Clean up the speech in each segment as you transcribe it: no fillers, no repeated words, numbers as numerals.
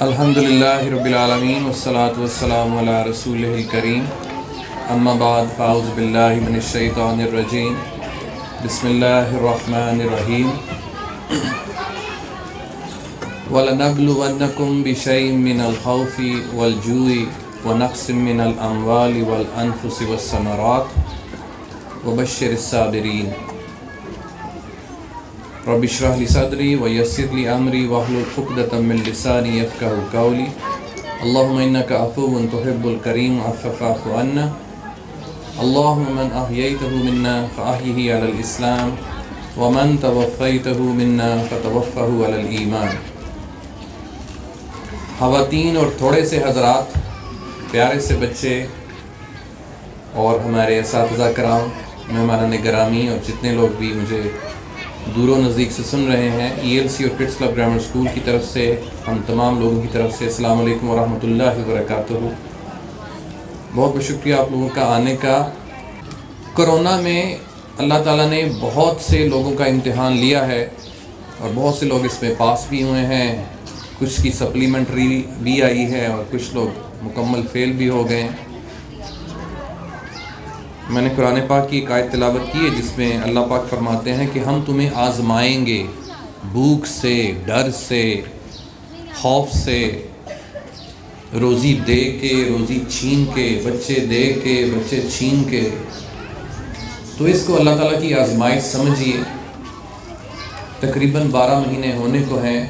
الحمدللہ رب العالمین والصلاة والسلام علی رسولہ الکریم اما بعد فاعوذ باللہ من الشیطان الرجیم بسم اللہ الرحمن الرحیم وَلَنَبْلُوَنَّكُمْ بِشَيْءٍ مِّنَ الْخَوْفِ وَالْجُوعِ وَنَقْصٍ مِّنَ الْأَمْوَالِ وَالْأَنفُسِ وَالثَّمَرَاتِ وَبَشِّرِ الصَّابِرِينَ رب اشرح لي صدري ويسر لي أمري واحلل عقدة من لساني يفقهوا قولي اللهم إنك عفو تحب الكريم فاعف عنا اللهم من أحييته منا فأحيه على الإسلام ومن توفيته منا فتوفه على الإيمان۔ خواتین اور تھوڑے سے حضرات، پیارے سے بچے اور ہمارے اساتذہ کرام، مہمان گرامی اور جتنے لوگ بھی مجھے دور و نزدیک سے سن رہے ہیں، ELC اور کڈس کلب گرامر اسکول کی طرف سے ہم تمام لوگوں کی طرف سے السلام علیکم ورحمۃ اللہ وبرکاتہ۔ بہت بہت شکریہ آپ لوگوں کا آنے کا۔ کرونا میں اللہ تعالیٰ نے بہت سے لوگوں کا امتحان لیا ہے اور بہت سے لوگ اس میں پاس بھی ہوئے ہیں، کچھ کی سپلیمنٹری بھی آئی ہے اور کچھ لوگ مکمل فیل بھی ہو گئے۔ میں نے قرآن پاک کی ایک آیت تلاوت کی ہے جس میں اللہ پاک فرماتے ہیں کہ ہم تمہیں آزمائیں گے بھوک سے، ڈر سے، خوف سے، روزی دے کے، روزی چھین کے، بچے دے کے، بچے چھین کے۔ تو اس کو اللہ تعالیٰ کی آزمائش سمجھیے۔ تقریباً 12 مہینے ہونے کو ہیں۔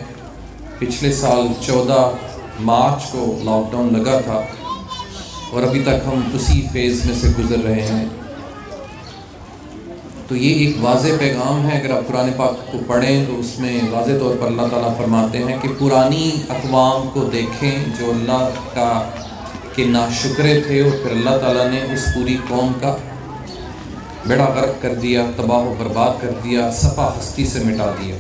پچھلے سال 14 مارچ کو لاک ڈاؤن لگا تھا اور ابھی تک ہم اسی فیز میں سے گزر رہے ہیں۔ تو یہ ایک واضح پیغام ہے، اگر آپ قرآن پاک کو پڑھیں تو اس میں واضح طور پر اللہ تعالیٰ فرماتے ہیں کہ پرانی اقوام کو دیکھیں جو اللہ کے ناشکرے تھے، اور پھر اللہ تعالیٰ نے اس پوری قوم کا بیڑا غرق کر دیا، تباہ و برباد کر دیا، صفحہ ہستی سے مٹا دیا۔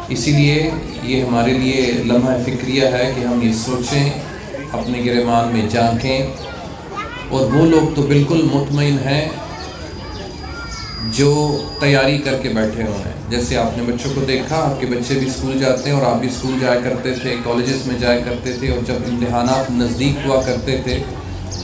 اسی لیے یہ ہمارے لیے لمحہ فکریہ ہے کہ ہم یہ سوچیں، اپنے گریبان میں جھانکیں، اور وہ لوگ تو بالکل مطمئن ہیں جو تیاری کر کے بیٹھے ہوئے ہیں۔ جیسے آپ نے بچوں کو دیکھا، آپ کے بچے بھی اسکول جاتے ہیں اور آپ بھی اسکول جایا کرتے تھے، کالجز میں جایا کرتے تھے، اور جب امتحانات نزدیک ہوا کرتے تھے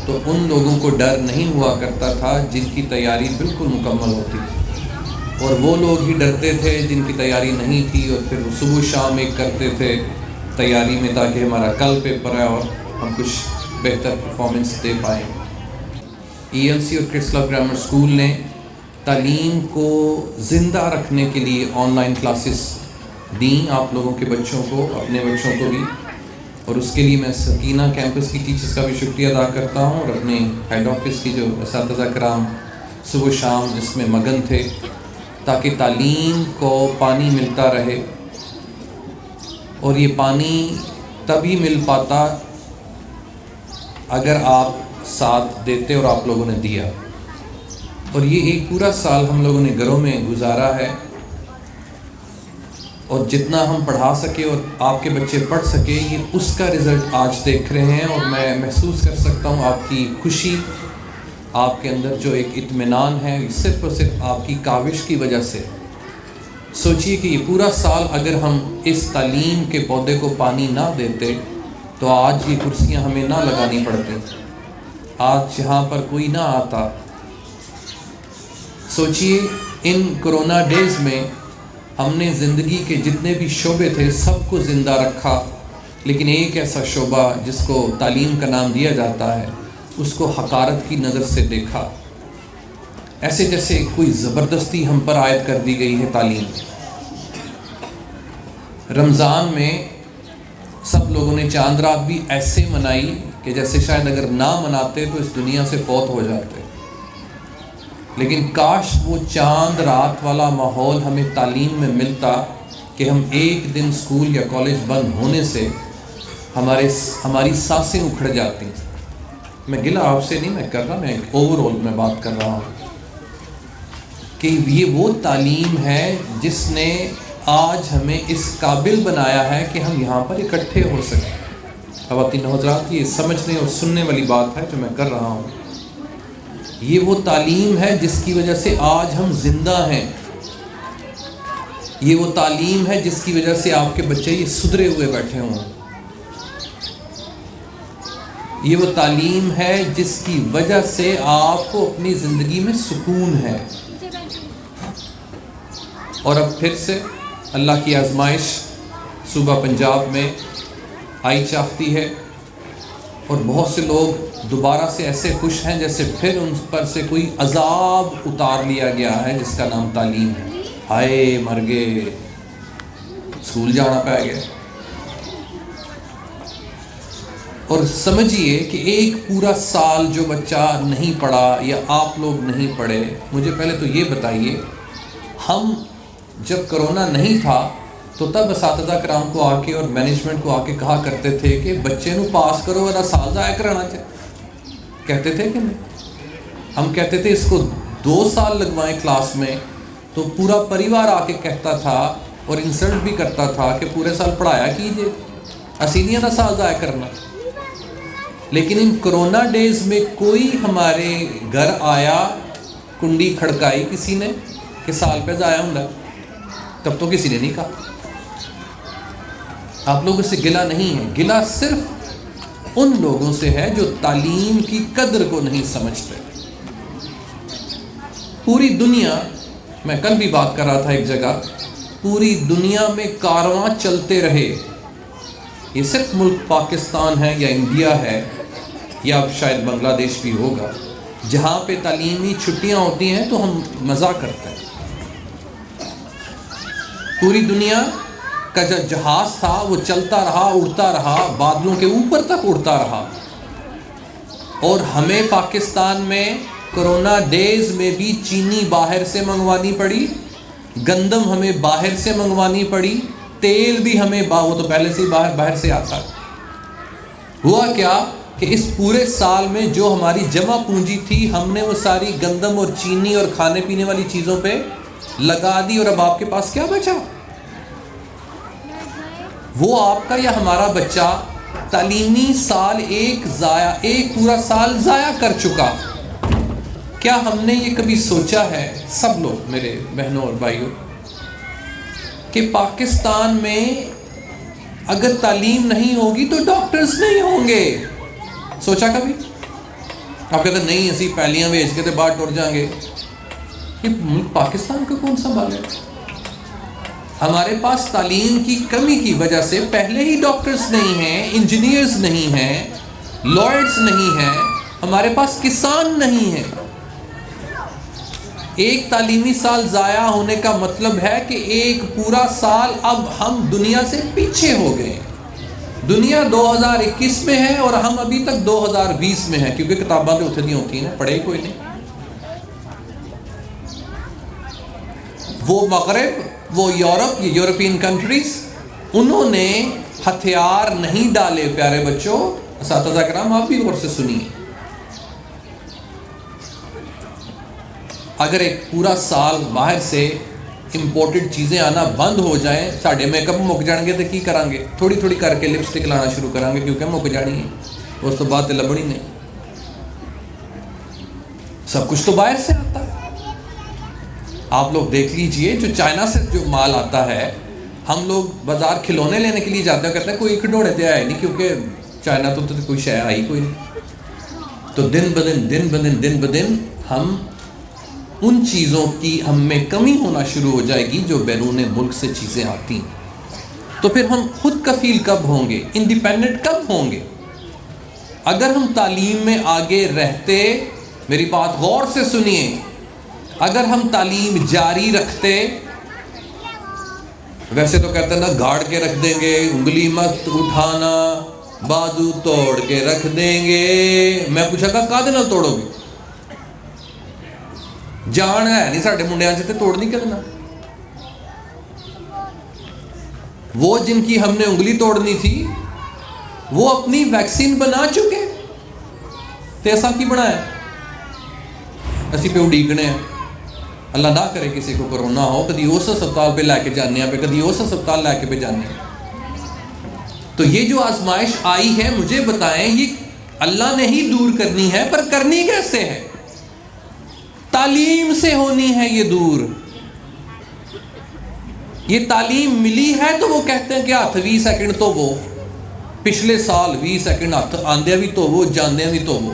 تو ان لوگوں کو ڈر نہیں ہوا کرتا تھا جن کی تیاری بالکل مکمل ہوتی تھی، اور وہ لوگ ہی ڈرتے تھے جن کی تیاری نہیں تھی، اور پھر وہ صبح شام ایک کرتے تھے تیاری میں تاکہ ہمارا کل پیپر ہے اور ہم کچھ بہتر پرفارمنس دے پائیں۔ ELC اور کڈس کلب گرامر اسکول نے تعلیم کو زندہ رکھنے کے لیے آن لائن کلاسز دیں آپ لوگوں کے بچوں کو، اپنے بچوں کو بھی، اور اس کے لیے میں سکینہ کیمپس کی ٹیچرز کا بھی شکریہ ادا کرتا ہوں، اور اپنے ہیڈ آفس کی جو اساتذہ کرام صبح شام اس میں مگن تھے تاکہ تعلیم کو پانی ملتا رہے۔ اور یہ پانی تبھی مل پاتا اگر آپ ساتھ دیتے، اور آپ لوگوں نے دیا۔ اور یہ ایک پورا سال ہم لوگوں نے گھروں میں گزارا ہے، اور جتنا ہم پڑھا سکے اور آپ کے بچے پڑھ سکے، یہ اس کا رزلٹ آج دیکھ رہے ہیں، اور میں محسوس کر سکتا ہوں آپ کی خوشی، آپ کے اندر جو ایک اطمینان ہے، صرف اور صرف آپ کی کاوش کی وجہ سے۔ سوچئے کہ یہ پورا سال اگر ہم اس تعلیم کے پودے کو پانی نہ دیتے تو آج یہ کرسیاں ہمیں نہ لگانی پڑتی، آج یہاں پر کوئی نہ آتا۔ سوچئے ان کرونا ڈیز میں ہم نے زندگی کے جتنے بھی شعبے تھے سب کو زندہ رکھا، لیکن ایک ایسا شعبہ جس کو تعلیم کا نام دیا جاتا ہے اس کو حقارت کی نظر سے دیکھا، ایسے جیسے کوئی زبردستی ہم پر عائد کر دی گئی ہے تعلیم۔ رمضان میں سب لوگوں نے چاند رات بھی ایسے منائی کہ جیسے شاید اگر نہ مناتے تو اس دنیا سے فوت ہو جاتے، لیکن کاش وہ چاند رات والا ماحول ہمیں تعلیم میں ملتا کہ ہم ایک دن اسکول یا کالج بند ہونے سے ہماری سانسیں اکھڑ جاتی۔ میں گلہ آپ سے نہیں میں کر رہا، میں اوور آل میں بات کر رہا ہوں کہ یہ وہ تعلیم ہے جس نے آج ہمیں اس قابل بنایا ہے کہ ہم یہاں پر اکٹھے ہو سکیں۔ خواتین و حضرات، یہ سمجھنے اور سننے والی بات ہے جو میں کر رہا ہوں۔ یہ وہ تعلیم ہے جس کی وجہ سے آج ہم زندہ ہیں۔ یہ وہ تعلیم ہے جس کی وجہ سے آپ کے بچے یہ سدھرے ہوئے بیٹھے ہوں. یہ وہ تعلیم ہے جس کی وجہ سے آپ کو اپنی زندگی میں سکون ہے. اور اب پھر سے اللہ کی آزمائش صوبہ پنجاب میں آئی چاہتی ہے، اور بہت سے لوگ دوبارہ سے ایسے خوش ہیں جیسے پھر ان پر سے کوئی عذاب اتار لیا گیا ہے جس کا نام تعلیم ہے. ہائے مر گئے، اسکول جانا پڑ گیا. اور سمجھیے کہ ایک پورا سال جو بچہ نہیں پڑھا یا آپ لوگ نہیں پڑھے، مجھے پہلے تو یہ بتائیے، ہم جب کرونا نہیں تھا تو تب اساتذہ کرام کو آ کے اور مینجمنٹ کو آ کے کہا کرتے تھے کہ بچے نو پاس کرو ورنہ سال ضائع کرانا چاہیے، کہتے تھے کہ نہیں؟ ہم کہتے تھے اس کو 2 سال لگوائیں کلاس میں، تو پورا پریوار آ کے کہتا تھا اور انسلٹ بھی کرتا تھا کہ پورے سال پڑھایا کیجئے، اسینیاں نہ سال ضائع کرنا. لیکن ان کرونا ڈیز میں کوئی ہمارے گھر آیا، کنڈی کھڑکائی کسی نے کہ سال پہ ضائع ہوں، تب تو کسی نے نہیں کہا. آپ لوگوں سے گلہ نہیں ہے، گلہ صرف ان لوگوں سے ہے جو تعلیم کی قدر کو نہیں سمجھتے. پوری دنیا، میں کل بھی بات کر رہا تھا ایک جگہ، پوری دنیا میں کارواں چلتے رہے. یہ صرف ملک پاکستان ہے یا انڈیا ہے یا اب شاید بنگلہ دیش بھی ہوگا جہاں پہ تعلیمی چھٹیاں ہوتی ہیں تو ہم مزہ کرتے ہیں. پوری دنیا کا جو جہاز تھا وہ چلتا رہا، اڑتا رہا، بادلوں کے اوپر تک اڑتا رہا. اور ہمیں پاکستان میں کرونا ڈیز میں بھی چینی باہر سے منگوانی پڑی، گندم ہمیں باہر سے منگوانی پڑی، تیل بھی ہمیں وہ تو پہلے سے ہی باہر سے آتا. ہوا کیا کہ اس پورے سال میں جو ہماری جمع پونجی تھی ہم نے وہ ساری گندم اور چینی اور کھانے پینے والی چیزوں پہ لگا دی، اور اب آپ کے پاس کیا بچا؟ وہ آپ کا یا ہمارا بچہ تعلیمی سال ایک پورا سال ضائع کر چکا. کیا ہم نے یہ کبھی سوچا ہے، سب لوگ میرے بہنوں اور بھائیوں، کہ پاکستان میں اگر تعلیم نہیں ہوگی تو ڈاکٹرز نہیں ہوں گے؟ سوچا کبھی؟ آپ کہتے ہیں نہیں اسی پہلیاں بھیج کے تو باہر ٹر جائیں گے. یہ ملک پاکستان کا کون سنبھالے؟ ہمارے پاس تعلیم کی کمی کی وجہ سے پہلے ہی ڈاکٹرز نہیں ہیں، انجینئرز نہیں ہیں، لائرز نہیں ہیں، ہمارے پاس کسان نہیں ہیں. ایک تعلیمی سال ضائع ہونے کا مطلب ہے کہ ایک پورا سال اب ہم دنیا سے پیچھے ہو گئے. دنیا 2021 میں ہے اور ہم ابھی تک 2020 میں ہیں، کیونکہ کتاباں تو اتنی ہوتی ہیں، پڑھے کوئی نہیں. وہ مغرب، وہ یورپ، یہ یورپین کنٹریز، انہوں نے ہتھیار نہیں ڈالے. پیارے بچوں، اساتذہ کرام آپ بھی غور سے سنیے. اگر ایک پورا سال باہر سے امپورٹڈ چیزیں آنا بند ہو جائیں، ساڑھے میک اپ مک جان گے تو کی کریں گے؟ تھوڑی تھوڑی کر کے لپسٹک لانا شروع کریں گے کیونکہ مک جانی ہے، اس تو بات لبنی نہیں. سب کچھ تو باہر سے آتا ہے. آپ لوگ دیکھ لیجئے جو چائنا سے جو مال آتا ہے، ہم لوگ بازار کھلونے لینے کے لیے جاتے ہیں، کہتے ہیں کوئی کھلونے دیا ہے نہیں کیونکہ چائنا تو کوئی شے آئی کوئی نہیں. تو دن بدن ہم ان چیزوں کی ہم میں کمی ہونا شروع ہو جائے گی جو بیرون ملک سے چیزیں آتی ہیں. تو پھر ہم خود کفیل کب ہوں گے، انڈیپینڈنٹ کب ہوں گے؟ اگر ہم تعلیم میں آگے رہتے، میری بات غور سے سنیے، اگر ہم تعلیم جاری رکھتے، ویسے تو کہتے ہیں نا گاڑ کے رکھ دیں گے، انگلی مت اٹھانا، بازو توڑ کے رکھ دیں گے. میں پوچھا تھا کہاں نال توڑو گے؟ جان ہے نہیں ساڈے منڈیاں سے توڑ نہیں کرنا. وہ جن کی ہم نے انگلی توڑنی تھی وہ اپنی ویکسین بنا چکے، تو ایسا کی بنا ہے؟ اسی پہ اڈیکنے ہیں. اللہ نہ کرے کسی کو کرونا ہو، کدی اس ہسپتال پہ لے کے جانے پہ، کدی اس ہسپتال لے کے پہ جانے. تو یہ جو آزمائش آئی ہے، مجھے بتائیں یہ اللہ نے ہی دور کرنی ہے، پر کرنی کیسے ہے؟ تعلیم سے ہونی ہے یہ دور. یہ تعلیم ملی ہے تو وہ کہتے ہیں کہ ہاتھ 20 سیکنڈ تو وہ پچھلے سال 20 سیکنڈ ہاتھ آندیا بھی تو وہ جاندیا بھی تو وہ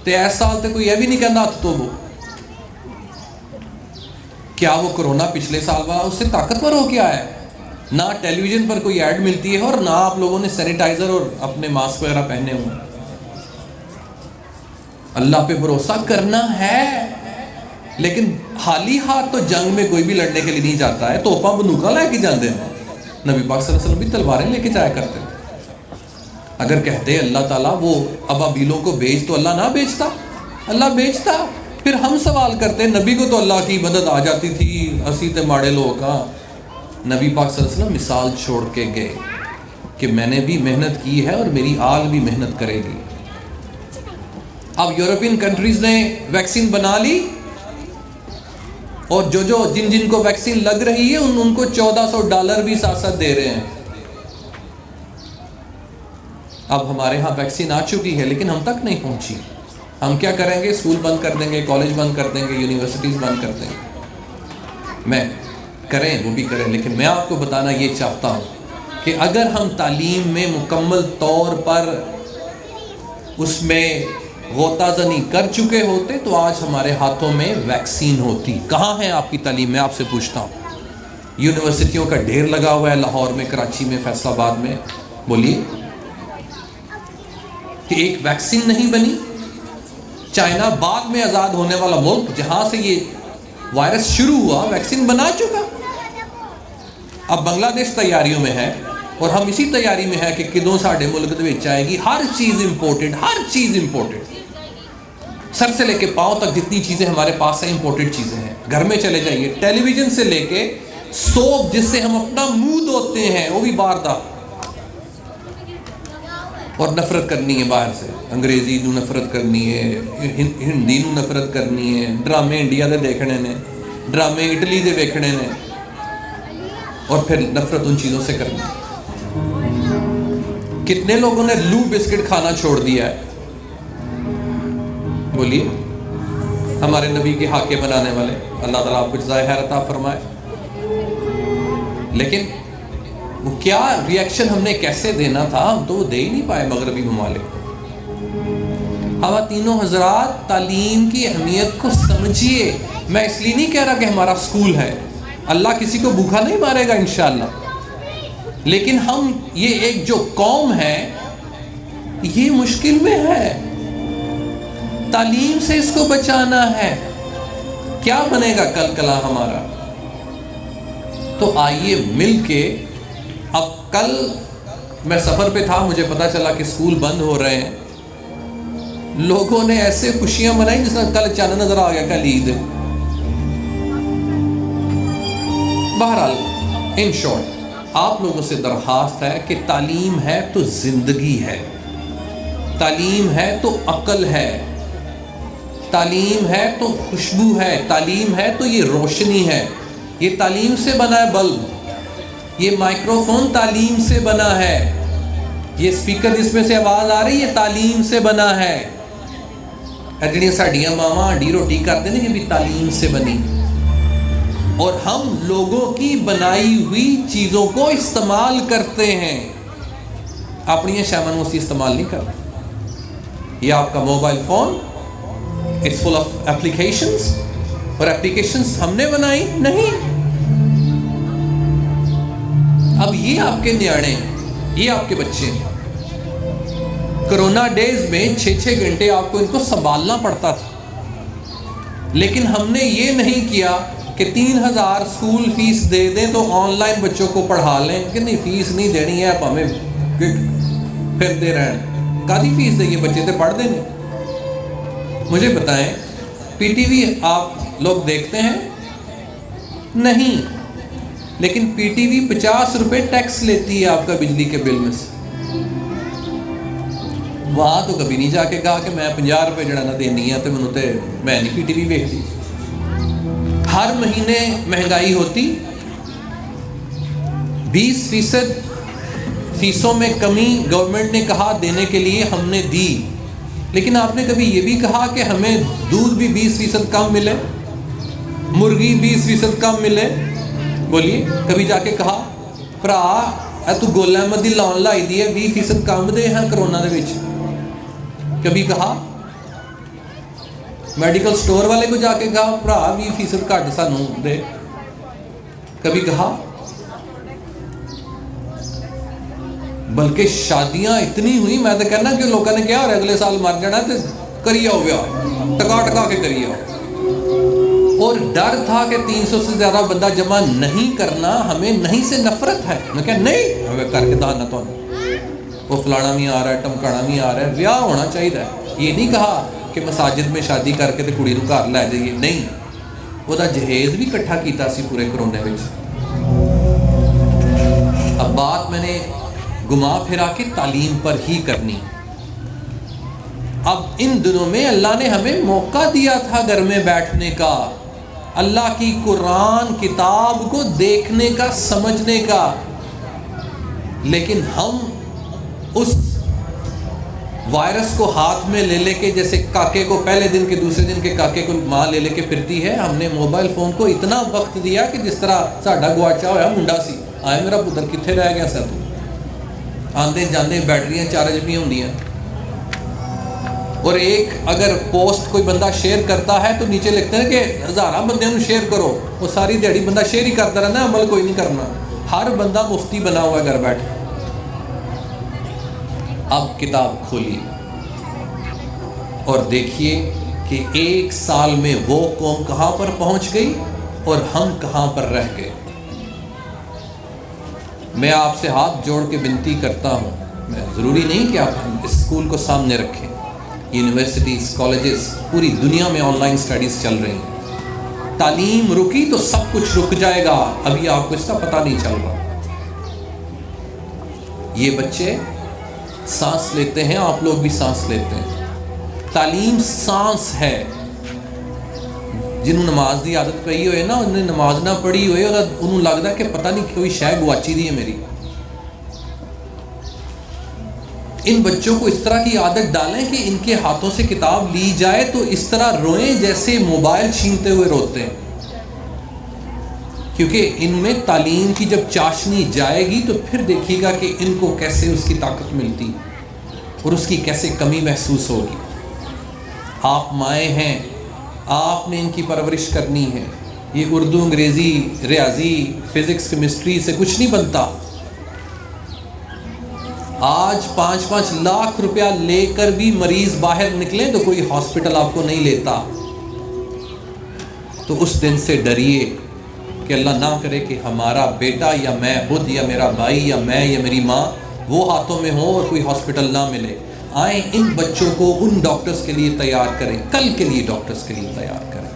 تے اس سال تے کوئی یہ بھی نہیں کہنا ہاتھ تو وہ. کیا وہ کرونا پچھلے سال والا اس سے طاقتور ہو کیا ہے؟ نہ ٹیلی ویژن پر کوئی ایڈ ملتی ہے اور نہ آپ لوگوں نے سینیٹائزر اور اپنے ماسک وغیرہ پہنے ہوئے. اللہ پہ بھروسہ کرنا ہے لیکن خالی ہاتھ تو جنگ میں کوئی بھی لڑنے کے لیے نہیں جاتا ہے. توپاں بندوقاں لے کے جاندے ہیں. نبی پاک صلی اللہ علیہ وسلم بھی تلواریں لے کے جایا کرتے تھے. اگر کہتے اللہ تعالیٰ وہ ابابیلوں کو بیچ تو اللہ نہ بیچتا، اللہ بیچتا. پھر ہم سوال کرتے ہیں نبی کو تو اللہ کی مدد آ جاتی تھی، اسی تے ماڑے لوگ. نبی پاک صلی اللہ علیہ وسلم مثال چھوڑ کے گئے کہ میں نے بھی محنت کی ہے اور میری آل بھی محنت کرے گی. اب یورپین کنٹریز نے ویکسین بنا لی اور جن کو ویکسین لگ رہی ہے ان کو $1400 بھی ساتھ ساتھ دے رہے ہیں. اب ہمارے ہاں ویکسین آ چکی ہے لیکن ہم تک نہیں پہنچی. ہم کیا کریں گے؟ اسکول بند کر دیں گے، کالج بند کر دیں گے، یونیورسٹیز بند کر دیں گے. کریں وہ بھی کریں، لیکن میں آپ کو بتانا یہ چاہتا ہوں کہ اگر ہم تعلیم میں مکمل طور پر اس میں غوطہ زنی کر چکے ہوتے تو آج ہمارے ہاتھوں میں ویکسین ہوتی. کہاں ہے آپ کی تعلیم؟ میں آپ سے پوچھتا ہوں. یونیورسٹیوں کا ڈھیر لگا ہوا ہے لاہور میں، کراچی میں، فیصل آباد میں. بولیے کہ ایک ویکسین نہیں بنی. چائنا بعد میں آزاد ہونے والا ملک جہاں سے یہ وائرس شروع ہوا ویکسین بنا چکا. اب بنگلہ دیش تیاریوں میں ہے اور ہم اسی تیاری میں ہے کہ کدوں ساڑھے ملک دے وچ آئے گی. ہر چیز امپورٹنٹ، ہر چیز امپورٹنٹ. سر سے لے کے پاؤں تک جتنی چیزیں ہمارے پاس ہیں امپورٹنٹ چیزیں ہیں. گھر میں چلے جائیے، ٹیلی ویژن سے لے کے سوپ جس سے ہم اپنا منہ دھوتے ہیں وہ بھی باہر تھا. اور نفرت کرنی ہے باہر سے. انگریزی نو نفرت کرنی ہے، ہندی نو نفرت کرنی ہے. ڈرامے انڈیا دے دیکھنے نے، ڈرامے اٹلی دے دیکھنے نے، اور پھر نفرت ان چیزوں سے کرنی. کتنے لوگوں نے لو بسکٹ کھانا چھوڑ دیا ہے؟ بولیے. ہمارے نبی کے حاکے بنانے والے. اللہ تعالیٰ آپ کو جزائے خیر عطا فرمائے. لیکن وہ کیا ریئیکشن ہم نے کیسے دینا تھا ہم تو وہ دے ہی نہیں پائے مغربی ممالک. خواتینوں حضرات تعلیم کی اہمیت کو سمجھیے. میں اس لیے نہیں کہہ رہا کہ ہمارا اسکول ہے، اللہ کسی کو بھوکا نہیں مارے گا انشاءاللہ، لیکن ہم یہ ایک جو قوم ہے یہ مشکل میں ہے. تعلیم سے اس کو بچانا ہے. کیا بنے گا کل کلا ہمارا؟ تو آئیے مل کے. اب کل میں سفر پہ تھا، مجھے پتا چلا کہ اسکول بند ہو رہے ہیں. لوگوں نے ایسے خوشیاں منائی جس طرح کل چاند نظر آ گیا، کل عید. بہرحال ان شارٹ آپ لوگوں سے درخواست ہے کہ تعلیم ہے تو زندگی ہے، تعلیم ہے تو عقل ہے، تعلیم ہے تو خوشبو ہے، تعلیم ہے تو یہ روشنی ہے. یہ تعلیم سے بنا ہے بلب، یہ مائکرو فون تعلیم سے بنا ہے، یہ اسپیکر جس میں سے آواز آ رہی ہے تعلیم سے بنا ہے. جڑیاں ساڈیاں ماواں ہانڈی روٹی کرتے ہیں یہ بھی تعلیم سے بنی. اور ہم لوگوں کی بنائی ہوئی چیزوں کو استعمال کرتے ہیں، اپنی شامن اسی استعمال نہیں کرتے. یہ آپ کا mobile phone it's full of applications, اور اپلیکیشنز ہم نے بنائی نہیں. اب یہ آپ کے نیانے، یہ آپ کے بچے کرونا ڈیز میں 6 گھنٹے آپ کو ان کو سنبھالنا پڑتا تھا. لیکن ہم نے یہ نہیں کیا کہ 3000 اسکول فیس دے دیں تو آن لائن بچوں کو پڑھا لیں کہ نہیں فیس نہیں دینی ہے، آپ ہمیں پھر دے رہے ہیں. کادی فیس دیں، یہ بچے تو پڑھ دیں گے. مجھے بتائیں پی ٹی وی آپ لوگ دیکھتے ہیں؟ نہیں، لیکن پی ٹی وی 50 روپے ٹیکس لیتی ہے آپ کا بجلی کے بل میں سے. وہاں تو کبھی نہیں جا کے کہا کہ میں 50 روپے جڑا نہ دینی ہے تو میں نہیں پی ٹی وی ویکھ دی. ہر مہینے مہنگائی ہوتی، 20% فیسوں میں کمی گورنمنٹ نے کہا دینے کے لیے، ہم نے دی. لیکن آپ نے کبھی یہ بھی کہا کہ ہمیں دودھ بھی 20% کم ملے، مرغی 20% کم ملے، بولیے کبھی جا کے کہا ਭਰਾ تو گول احمد دی لان لائی دی ہے 20% کم دے ہیں کرونا دے وچ؟ کبھی کہا؟ میڈیکل سٹور والے کو جا کے کہا ਭਰਾ 20% گھٹ سانوں دے؟ کبھی کہا؟ بلکہ شادیاں اتنی ہوئی، میں تو کہنا کہ لوگوں نے کیا اور اگلے سال مر جانا تو کری آؤ بیاہ، ٹکا ٹکا کے کری آؤ. اور ڈر تھا کہ 300 سے زیادہ بندہ جمع نہیں کرنا، ہمیں نہیں سے نفرت ہے. میں کہا نہیں ہمیں کر کے دانا تو وہ فلانا بھی آ رہا ہے، ٹمکانا بھی آ رہا ہے، بیاہ ہونا چاہیے. یہ نہیں کہا کہ مساجد میں شادی کر کے کڑی نو گھر لے جائیے، نہیں. وہ جہیز بھی کٹھا کیتا سی پورے کرونے میں. اب بات میں نے گما پھرا کے تعلیم پر ہی کرنی. اب ان دنوں میں اللہ نے ہمیں موقع دیا تھا گھر میں بیٹھنے کا، اللہ کی قرآن کتاب کو دیکھنے کا، سمجھنے کا، لیکن ہم اس وائرس کو ہاتھ میں لے لے کے، جیسے کاکے کو پہلے دن کے دوسرے دن کے کاکے کو ماں لے لے کے پھرتی ہے، ہم نے موبائل فون کو اتنا وقت دیا کہ جس طرح ساڈا گواچا ہوا منڈا سی، آئے میرا پتر کتنے رہ گیا سر تو آندے جاندے بیٹریاں چارج بھی ہوندی ہیں. اور ایک اگر پوسٹ کوئی بندہ شیئر کرتا ہے تو نیچے لکھتے ہیں کہ ہزاراں بندیاں نو شیئر کرو. وہ ساری دیہڑی بندہ شیئر ہی کرتا رہنا، عمل کوئی نہیں کرنا. ہر بندہ مفتی بنا ہوا ہے گھر بیٹھے. اب کتاب کھولیے اور دیکھیے کہ 1 سال میں وہ قوم کہاں پر پہنچ گئی اور ہم کہاں پر رہ گئے. میں آپ سے ہاتھ جوڑ کے بنتی کرتا ہوں، میں ضروری نہیں کہ آپ اس اسکول کو سامنے رکھیں. یونیورسٹیز، کالجز، پوری دنیا میں آن لائن سٹڈیز چل رہی ہیں. تعلیم رکی تو سب کچھ رک جائے گا. ابھی آپ کو اس کا پتہ نہیں چل رہا. یہ بچے سانس لیتے ہیں، آپ لوگ بھی سانس لیتے ہیں. تعلیم سانس ہے. جنہوں نماز دی عادت پئی ہوئے نا، انہیں نماز نہ پڑھی ہوئے اور انہوں لگتا ہے کہ پتہ نہیں کوئی شے گواچی دی ہے میری. ان بچوں کو اس طرح کی عادت ڈالیں کہ ان کے ہاتھوں سے کتاب لی جائے تو اس طرح روئیں جیسے موبائل چھینتے ہوئے روتے ہیں. کیونکہ ان میں تعلیم کی جب چاشنی جائے گی تو پھر دیکھیے گا کہ ان کو کیسے اس کی طاقت ملتی اور اس کی کیسے کمی محسوس ہوگی. آپ مائیں ہیں، آپ نے ان کی پرورش کرنی ہے. یہ اردو، انگریزی، ریاضی، فزکس، کیمسٹری سے کچھ نہیں بنتا. آج 5-5 لاکھ روپیہ لے کر بھی مریض باہر نکلیں تو کوئی ہاسپٹل آپ کو نہیں لیتا. تو اس دن سے ڈریے کہ اللہ نہ کرے کہ ہمارا بیٹا یا میں خود یا میرا بھائی یا میں یا میری ماں وہ ہاتھوں میں ہو اور کوئی ہاسپٹل نہ ملے. آئیں ان بچوں کو ان ڈاکٹرز کے لیے تیار کریں، کل کے لیے ڈاکٹرز کے لیے تیار کریں.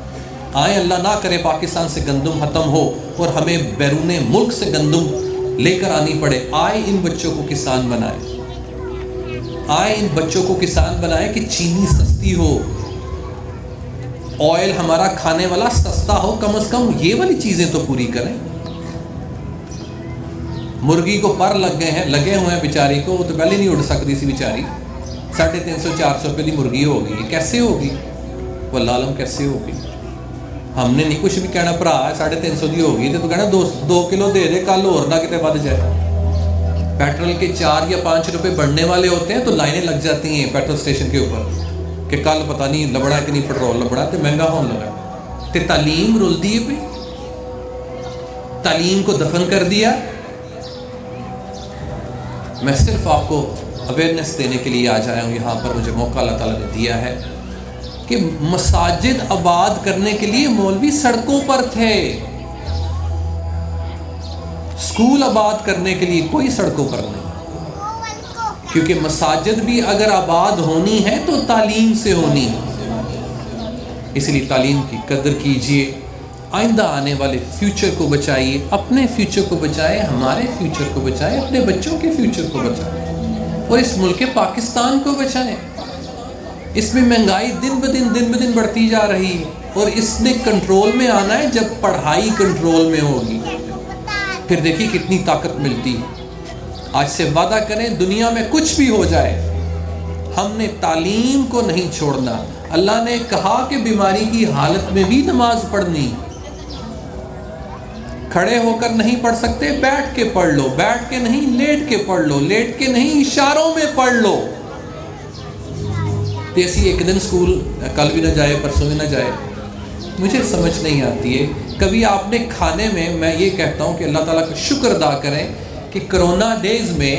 آئیں اللہ نہ کرے پاکستان سے گندم ختم ہو اور ہمیں بیرون ملک سے گندم لے کر آنی پڑے. آئیں ان بچوں کو کسان بنائیں. آئیں ان بچوں کو کسان بنائیں کہ چینی سستی ہو، آئل ہمارا کھانے والا سستا ہو. کم از کم یہ والی چیزیں تو پوری کریں. مرغی کو پر لگے ہوئے ہیں بیچاری کو، وہ تو پہلے نہیں اڑ سکتی سی بیچاری. 350-400 روپے کی مرغی ہوگی. کیسے ہوگی؟ واللہ عالم کیسے ہوگی. ہم نے نہیں کچھ بھی کہنا بھرا 350 کی ہوگی تو کہنا 2 کلو دے دے، کل اور نہ کتے بڑھ جائے. پیٹرول کے 4 یا 5 روپے بڑھنے والے ہوتے ہیں تو لائنیں لگ جاتی ہیں پیٹرول اسٹیشن کے اوپر کہ کل پتہ نہیں لبڑا کہ نہیں پیٹرول لبڑا تو مہنگا ہونے لگا. تو تعلیم رول دی پہ، تعلیم کو دفن کر دیا. میں صرف آپ کو اویئرنیس دینے کے لیے آج آیا ہوں. یہاں پر مجھے موقع اللہ تعالیٰ نے دیا ہے کہ مساجد آباد کرنے کے لیے مولوی سڑکوں پر تھے، اسکول آباد کرنے کے لیے کوئی سڑکوں پر نہیں. کیونکہ مساجد بھی اگر آباد ہونی ہے تو تعلیم سے ہونی ہے. اس لیے تعلیم کی قدر کیجیے. آئندہ آنے والے فیوچر کو بچائیے، اپنے فیوچر کو بچائیں، ہمارے فیوچر کو بچائیں، اپنے بچوں کے فیوچر کو بچائیں اور اس ملک پاکستان کو بچائیں. اس میں مہنگائی دن بدن بڑھتی جا رہی ہے اور اس نے کنٹرول میں آنا ہے جب پڑھائی کنٹرول میں ہوگی. پھر دیکھیے کتنی طاقت ملتی ہے. آج سے وعدہ کریں دنیا میں کچھ بھی ہو جائے ہم نے تعلیم کو نہیں چھوڑنا. اللہ نے کہا کہ بیماری کی حالت میں بھی نماز پڑھنی. کھڑے ہو کر نہیں پڑھ سکتے بیٹھ کے پڑھ لو، بیٹھ کے نہیں لیٹ کے پڑھ لو، لیٹ کے نہیں اشاروں میں پڑھ لو۔ ایسی ایک دن سکول کل بھی نہ جائے پرسوں بھی نہ جائے، مجھے سمجھ نہیں آتی ہے۔ کبھی آپ نے کھانے میں یہ کہتا ہوں کہ اللہ تعالیٰ کا شکر ادا کریں کہ کرونا ڈیز میں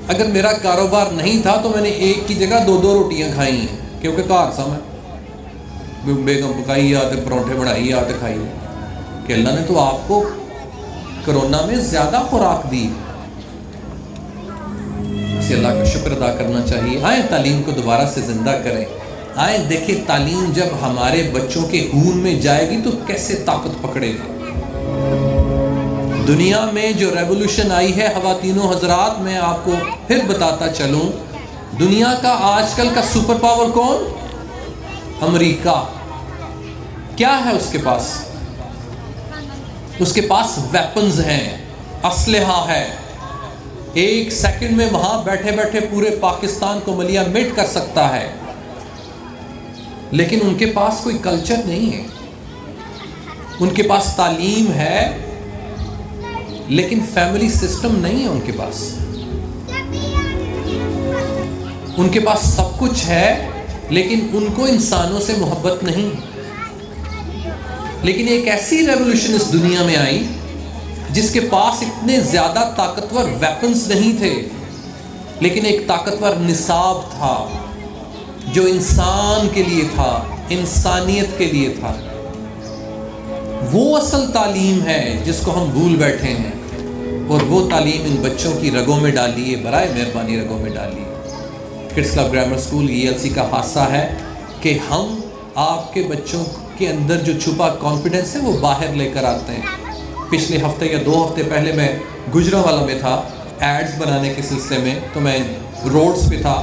اگر میرا کاروبار نہیں تھا تو میں نے ایک کی جگہ 2 روٹیاں کھائی ہیں، کیونکہ گھر سا میں بیگم پکائی یا تو پرونٹھے بنائی یا تو کھائی، کہ اللہ نے تو آپ کو کرونا میں زیادہ خوراک دی۔ اسے اللہ کا شکر ادا کرنا چاہیے۔ آئیں تعلیم کو دوبارہ سے زندہ کریں، آئیں دیکھیں تعلیم جب ہمارے بچوں کے خون میں جائے گی تو کیسے طاقت پکڑے گی۔ دنیا میں جو ریولوشن آئی ہے خواتین و حضرات، میں آپ کو پھر بتاتا چلوں، دنیا کا آج کل کا سپر پاور کون؟ امریکہ۔ کیا ہے اس کے پاس؟ اس کے پاس ویپنز ہیں، اسلحہ ہے۔ 1 سیکنڈ میں وہاں بیٹھے بیٹھے پورے پاکستان کو ملیا مٹ کر سکتا ہے، لیکن ان کے پاس کوئی کلچر نہیں ہے۔ ان کے پاس تعلیم ہے لیکن فیملی سسٹم نہیں ہے ان کے پاس۔ ان کے پاس سب کچھ ہے لیکن ان کو انسانوں سے محبت نہیں۔ لیکن ایک ایسی ریولوشن اس دنیا میں آئی جس کے پاس اتنے زیادہ طاقتور ویپنز نہیں تھے، لیکن ایک طاقتور نصاب تھا جو انسان کے لیے تھا، انسانیت کے لیے تھا۔ وہ اصل تعلیم ہے جس کو ہم بھول بیٹھے ہیں، اور وہ تعلیم ان بچوں کی رگوں میں ڈالیے، برائے مہربانی رگوں میں ڈالیے۔ Kids club grammar school ELC کا خاصہ ہے کہ ہم آپ کے بچوں کے اندر جو چھپا کانفیڈنس ہے وہ باہر لے کر آتے ہیں۔ پچھلے ہفتے یا 2 ہفتے پہلے میں گجرانوالہ میں تھا ایڈز بنانے کے سلسلے میں، تو میں روڈز پہ تھا۔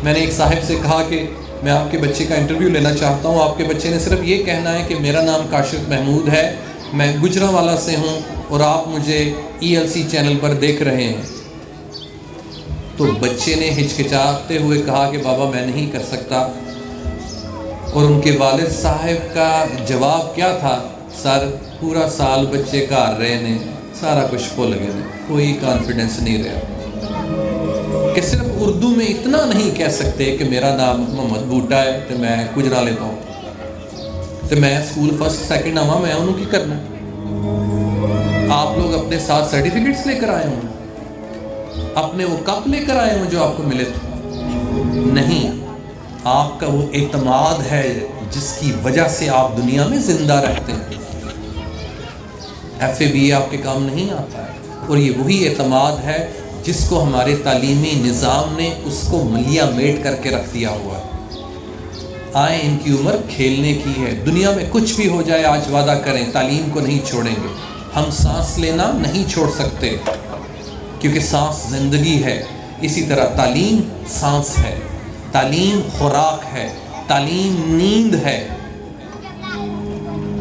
میں نے ایک صاحب سے کہا کہ میں آپ کے بچے کا انٹرویو لینا چاہتا ہوں، آپ کے بچے نے صرف یہ کہنا ہے کہ میرا نام کاشف محمود ہے، میں گجرانوالہ سے ہوں اور آپ مجھے ELC چینل پر دیکھ رہے ہیں۔ تو بچے نے ہچکچاتے ہوئے کہا کہ بابا میں نہیں کر سکتا، اور ان کے والد صاحب کا جواب کیا تھا؟ سر پورا سال بچے گھر رہے نے، سارا کچھ بھول گئے نے، کوئی کانفیڈنس نہیں رہا، کہ صرف اردو میں اتنا نہیں کہہ سکتے کہ میرا نام محمد بوٹا ہے تو میں گجرا لیتا ہوں، تو میں اسکول 1st 2nd آواں، میں انہوں کی کرنا۔ آپ لوگ اپنے ساتھ سرٹیفکیٹس لے کر آئے ہوں، اپنے وہ کپ لے کر آئے ہوں جو آپ کو ملے تھے؟ نہیں، آپ کا وہ اعتماد ہے جس کی وجہ سے آپ دنیا میں زندہ رہتے ہیں۔ FABA آپ کے کام نہیں آتا ہے، اور یہ وہی اعتماد ہے جس کو ہمارے تعلیمی نظام نے اس کو ملیا میٹ کر کے رکھ دیا ہوا ہے۔ آئیں، ان کی عمر کھیلنے کی ہے، دنیا میں کچھ بھی ہو جائے آج وعدہ کریں تعلیم کو نہیں چھوڑیں گے۔ ہم سانس لینا نہیں چھوڑ سکتے کیونکہ سانس زندگی ہے، اسی طرح تعلیم سانس ہے، تعلیم خوراک ہے، تعلیم نیند ہے۔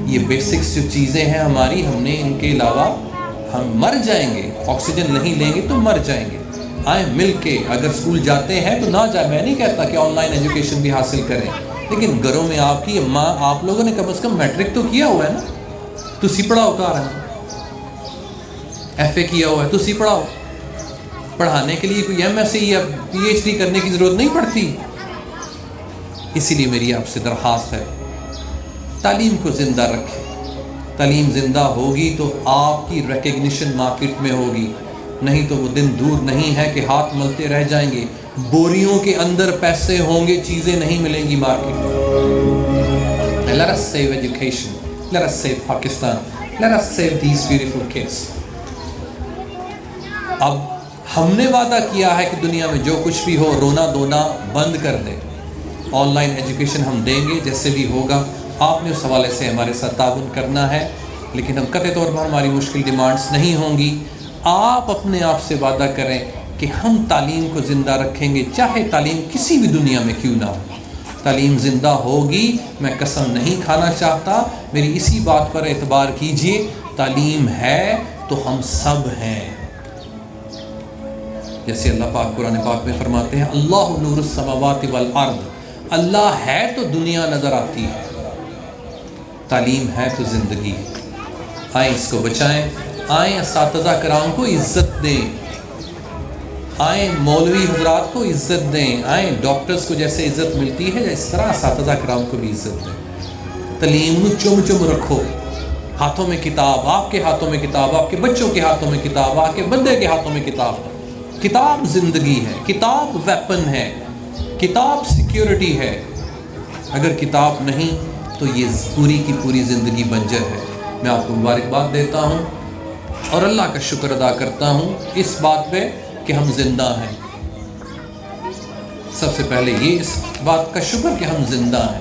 یہ بیسکس جو چیزیں ہیں ہماری، ہم نے ان کے علاوہ ہم مر جائیں گے، آکسیجن نہیں لیں گے تو مر جائیں گے۔ آئیں مل کے، اگر اسکول جاتے ہیں تو نہ جائیں، میں نہیں کہتا کہ آن لائن ایجوکیشن بھی حاصل کریں، لیکن گھروں میں آپ کی ماں، آپ لوگوں نے کم از کم میٹرک تو کیا ہوا ہے نا، تسی پڑھاؤ گھر ہے، FA کیا ہوا ہے تسی پڑھاؤ۔ پڑھانے کے لیے کوئی MSc یا PhD کرنے کی ضرورت نہیں پڑتی۔ اسی لیے میری آپ سے درخواست ہے، تعلیم کو زندہ رکھیں۔ تعلیم زندہ ہوگی تو آپ کی ریکگنیشن مارکیٹ میں ہوگی، نہیں تو وہ دن دور نہیں ہے کہ ہاتھ ملتے رہ جائیں گے، بوریوں کے اندر پیسے ہوں گے، چیزیں نہیں ملیں گی مارکیٹ میں۔ Let us save education, let us save Pakistan, let us save these beautiful kids۔ اب ہم نے وعدہ کیا ہے کہ دنیا میں جو کچھ بھی ہو رونا دھونا بند کر دیں، آن لائن ایجوکیشن ہم دیں گے جیسے بھی ہوگا۔ آپ نے اس حوالے سے ہمارے ساتھ تعاون کرنا ہے، لیکن ہم قطعی طور پر ہماری مشکل ڈیمانڈز نہیں ہوں گی۔ آپ اپنے آپ سے وعدہ کریں کہ ہم تعلیم کو زندہ رکھیں گے، چاہے تعلیم کسی بھی دنیا میں کیوں نہ ہو، تعلیم زندہ ہوگی۔ میں قسم نہیں کھانا چاہتا، میری اسی بات پر اعتبار کیجئے، تعلیم ہے تو ہم سب ہیں۔ جیسے اللہ پاک قرآن پاک میں فرماتے ہیں، اللہ نور السماوات والارض، اللہ ہے تو دنیا نظر آتی ہے، تعلیم ہے تو زندگی ہے۔ آئیں اس کو بچائیں، آئیں اساتذہ کرام کو عزت دیں، آئیں مولوی حضرات کو عزت دیں، آئیں ڈاکٹرز کو جیسے عزت ملتی ہے اس طرح اساتذہ کرام کو بھی عزت دیں۔ تعلیم چم چم رکھو، ہاتھوں میں کتاب، آپ کے ہاتھوں میں کتاب، آپ کے بچوں کے ہاتھوں میں کتاب، آپ کے بندے کے ہاتھوں میں کتاب۔ کتاب زندگی ہے، کتاب ویپن ہے، کتاب سیکیورٹی ہے۔ اگر کتاب نہیں تو یہ پوری کی پوری زندگی بنجر ہے۔ میں آپ کو مبارکباد دیتا ہوں اور اللہ کا شکر ادا کرتا ہوں اس بات پہ کہ ہم زندہ ہیں۔ سب سے پہلے یہ اس بات کا شکر کہ ہم زندہ ہیں،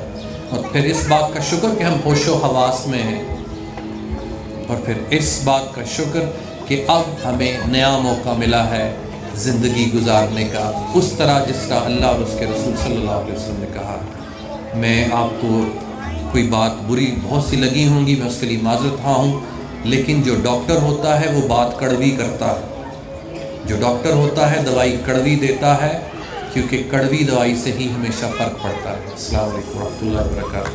اور پھر اس بات کا شکر کہ ہم ہوش و حواس میں ہیں، اور پھر اس بات کا شکر کہ اب ہمیں نیا موقع ملا ہے زندگی گزارنے کا، اس طرح جس کا اللہ اور اس کے رسول صلی اللہ علیہ وسلم نے کہا۔ میں آپ کو کوئی بات بری بہت سی لگی ہوں گی، میں اس کے لیے معذرت خواہ ہوں، لیکن جو ڈاکٹر ہوتا ہے وہ بات کڑوی کرتا ہے، جو ڈاکٹر ہوتا ہے دوائی کڑوی دیتا ہے، کیونکہ کڑوی دوائی سے ہی ہمیشہ فرق پڑتا ہے۔ السلام علیکم ورحمۃ اللہ وبرکاتہ۔